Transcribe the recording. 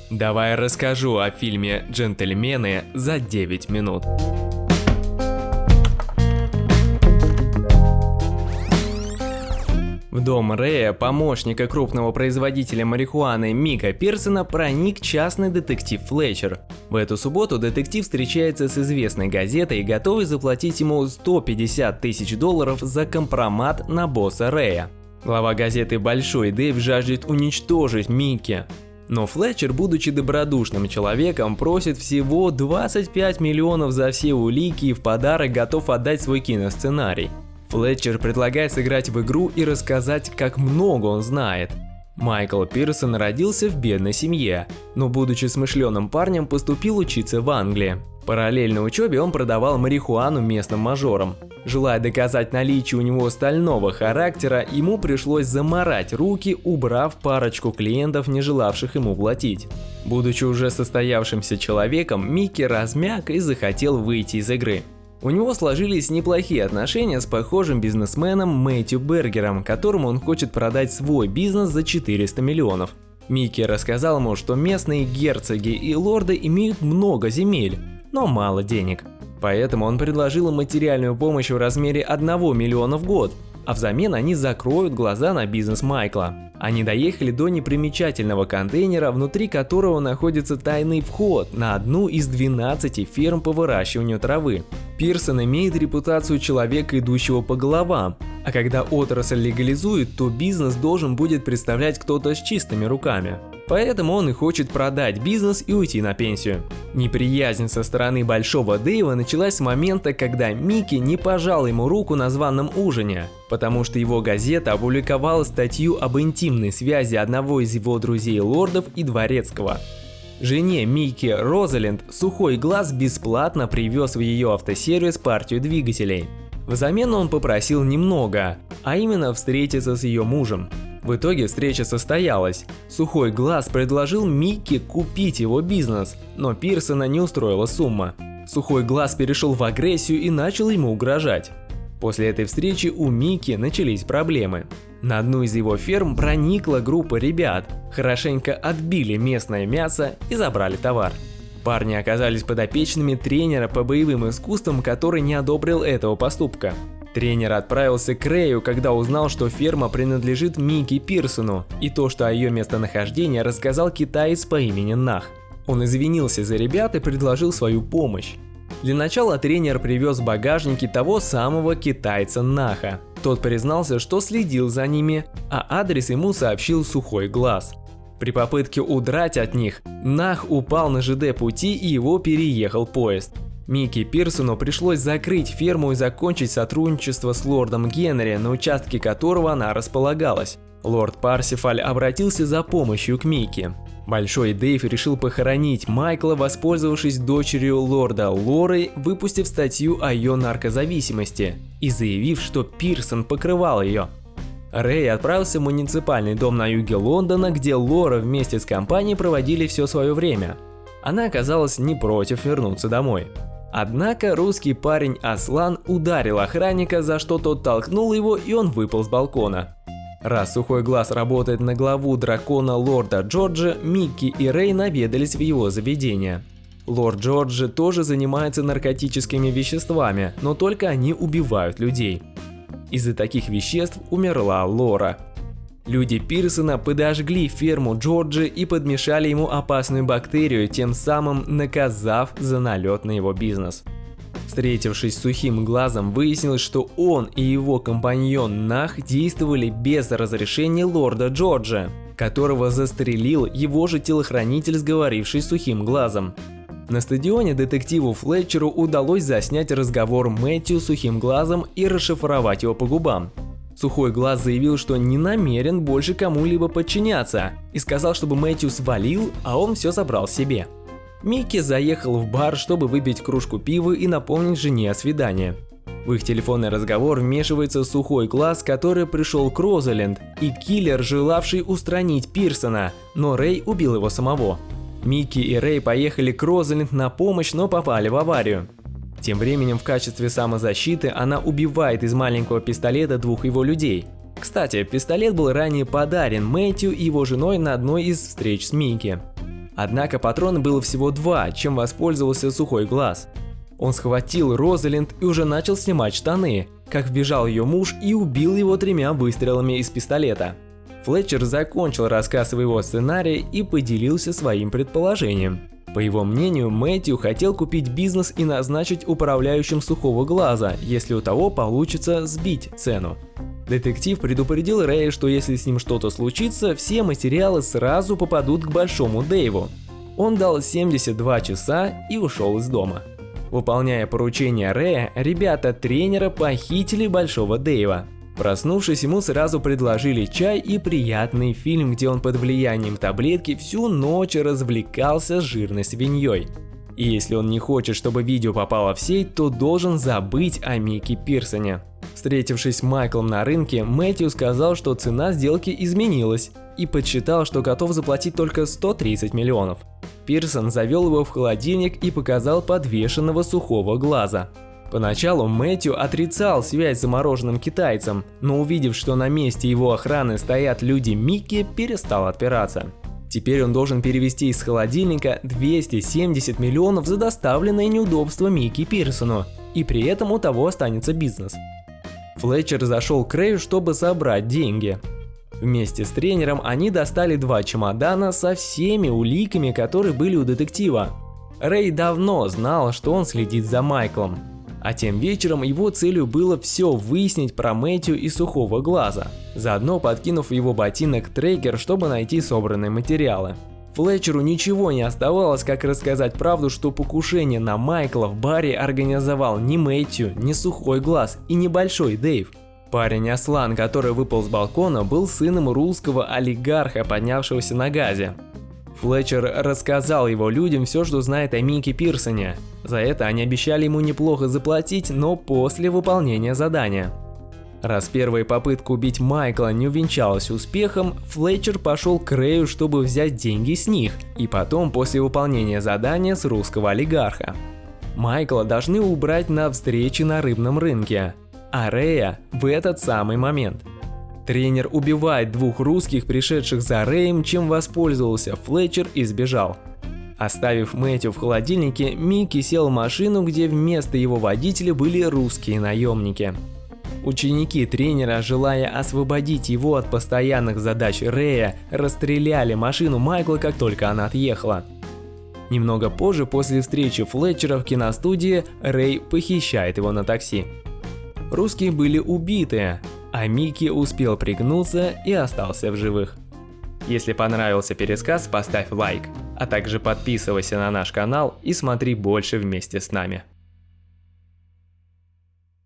Давай расскажу о фильме «Джентльмены» за 9 минут. В дом Рэя, помощника крупного производителя марихуаны Мика Пирсона, проник частный детектив Флетчер. В эту субботу детектив встречается с известной газетой, готовый заплатить ему $150 тысяч за компромат на босса Рэя. Глава газеты Большой Дэйв жаждет уничтожить Микки. Но Флетчер, будучи добродушным человеком, просит всего 25 миллионов за все улики и в подарок готов отдать свой киносценарий. Флетчер предлагает сыграть в игру и рассказать, как много он знает. Майкл Пирсон родился в бедной семье, но будучи смышленым парнем, поступил учиться в Англии. Параллельно учебе он продавал марихуану местным мажорам. Желая доказать наличие у него стального характера, ему пришлось замарать руки, убрав парочку клиентов, не желавших ему платить. Будучи уже состоявшимся человеком, Микки размяк и захотел выйти из игры. У него сложились неплохие отношения с похожим бизнесменом Мэтью Бергером, которому он хочет продать свой бизнес за 400 миллионов. Микки рассказал ему, что местные герцоги и лорды имеют много земель, но мало денег. Поэтому он предложил им материальную помощь в размере 1 миллиона в год, а взамен они закроют глаза на бизнес Майкла. Они доехали до непримечательного контейнера, внутри которого находится тайный вход на одну из 12 ферм по выращиванию травы. Пирсон имеет репутацию человека, идущего по головам, а когда отрасль легализует, то бизнес должен будет представлять кто-то с чистыми руками. Поэтому он и хочет продать бизнес и уйти на пенсию. Неприязнь со стороны Большого Дэйва началась с момента, когда Микки не пожал ему руку на званом ужине, потому что его газета опубликовала статью об интимной связи одного из его друзей-лордов и дворецкого. Жене Микки, Розалинд, Сухой Глаз бесплатно привез в ее автосервис партию двигателей. Взамен он попросил немного, а именно встретиться с ее мужем. В итоге встреча состоялась. Сухой Глаз предложил Микки купить его бизнес, но Пирсона не устроила сумма. Сухой Глаз перешел в агрессию и начал ему угрожать. После этой встречи у Микки начались проблемы. На одну из его ферм проникла группа ребят, хорошенько отбили местное мясо и забрали товар. Парни оказались подопечными тренера по боевым искусствам, который не одобрил этого поступка. Тренер отправился к Рэю, когда узнал, что ферма принадлежит Микки Пирсону, и то, что о ее местонахождении рассказал китаец по имени Нах. Он извинился за ребят и предложил свою помощь. Для начала тренер привез в багажнике того самого китайца Наха. Тот признался, что следил за ними, а адрес ему сообщил Сухой Глаз. При попытке удрать от них, Нах упал на ЖД пути и его переехал поезд. Микки Пирсону пришлось закрыть ферму и закончить сотрудничество с лордом Генри, на участке которого она располагалась. Лорд Парсифаль обратился за помощью к Микки. Большой Дэйв решил похоронить Майкла, воспользовавшись дочерью лорда Лорой, выпустив статью о ее наркозависимости и заявив, что Пирсон покрывал ее. Рэй отправился в муниципальный дом на юге Лондона, где Лора вместе с компанией проводили все свое время. Она оказалась не против вернуться домой. Однако русский парень Аслан ударил охранника, за что тот толкнул его, и он выпал с балкона. Раз Сухой Глаз работает на главу дракона лорда Джорджа, Микки и Рэй наведались в его заведение. Лорд Джордж тоже занимается наркотическими веществами, но только они убивают людей. Из-за таких веществ умерла Лора. Люди Пирсона подожгли ферму Джорджа и подмешали ему опасную бактерию, тем самым наказав за налет на его бизнес. Встретившись с Сухим Глазом, выяснилось, что он и его компаньон Нах действовали без разрешения лорда Джорджа, которого застрелил его же телохранитель, сговоривший с Сухим Глазом. На стадионе детективу Флетчеру удалось заснять разговор Мэтью с Сухим Глазом и расшифровать его по губам. Сухой Глаз заявил, что не намерен больше кому-либо подчиняться, и сказал, чтобы Мэтью свалил, а он все забрал себе. Микки заехал в бар, чтобы выпить кружку пива и напомнить жене о свидании. В их телефонный разговор вмешивается Сухой Глаз, который пришел к Розалинд, и киллер, желавший устранить Пирсона, но Рэй убил его самого. Микки и Рэй поехали к Розалинд на помощь, но попали в аварию. Тем временем в качестве самозащиты она убивает из маленького пистолета двух его людей. Кстати, пистолет был ранее подарен Мэтью и его женой на одной из встреч с Микки. Однако патрона было всего 2, чем воспользовался Сухой Глаз. Он схватил Розалинд и уже начал снимать штаны, как вбежал ее муж и убил его 3 выстрелами из пистолета. Флетчер закончил рассказ своего сценария и поделился своим предположением. По его мнению, Мэтью хотел купить бизнес и назначить управляющим Сухого Глаза, если у того получится сбить цену. Детектив предупредил Рэя, что если с ним что-то случится, все материалы сразу попадут к Большому Дэйву. Он дал 72 часа и ушел из дома. Выполняя поручение Рэя, ребята тренера похитили Большого Дэйва. Проснувшись, ему сразу предложили чай и приятный фильм, где он под влиянием таблетки всю ночь развлекался с жирной свиньей. И если он не хочет, чтобы видео попало в сеть, то должен забыть о Микки Пирсоне. Встретившись с Майклом на рынке, Мэтью сказал, что цена сделки изменилась и подсчитал, что готов заплатить только 130 миллионов. Пирсон завел его в холодильник и показал подвешенного Сухого Глаза. Поначалу Мэтью отрицал связь с замороженным китайцем, но увидев, что на месте его охраны стоят люди Микки, перестал отпираться. Теперь он должен перевести из холодильника 270 миллионов за доставленное неудобство Микки Пирсону, и при этом у того останется бизнес. Флетчер зашел к Рэю, чтобы собрать деньги. Вместе с тренером они достали 2 чемодана со всеми уликами, которые были у детектива. Рэй давно знал, что он следит за Майклом. А тем вечером его целью было все выяснить про Мэтью и Сухого Глаза, заодно подкинув в его ботинок трекер, чтобы найти собранные материалы. Флетчеру ничего не оставалось, как рассказать правду, что покушение на Майкла в баре организовал не Мэтью, не Сухой Глаз и не Большой Дэйв. Парень Аслан, который выпал с балкона, был сыном русского олигарха, поднявшегося на газе. Флетчер рассказал его людям все, что знает о Микки Пирсоне. За это они обещали ему неплохо заплатить, но после выполнения задания. Раз первая попытка убить Майкла не увенчалась успехом, Флетчер пошел к Рэю, чтобы взять деньги с них, и потом после выполнения задания с русского олигарха. Майкла должны убрать на встрече на рыбном рынке, а Рэя в этот самый момент. Тренер убивает 2 русских, пришедших за Рэем, чем воспользовался Флетчер и сбежал. Оставив Мэтью в холодильнике, Микки сел в машину, где вместо его водителя были русские наемники. Ученики тренера, желая освободить его от постоянных задач Рэя, расстреляли машину Майкла, как только она отъехала. Немного позже, после встречи Флетчера в киностудии, Рэй похищает его на такси. Русские были убиты, а Микки успел пригнуться и остался в живых. Если понравился пересказ, поставь лайк, а также подписывайся на наш канал и смотри больше вместе с нами.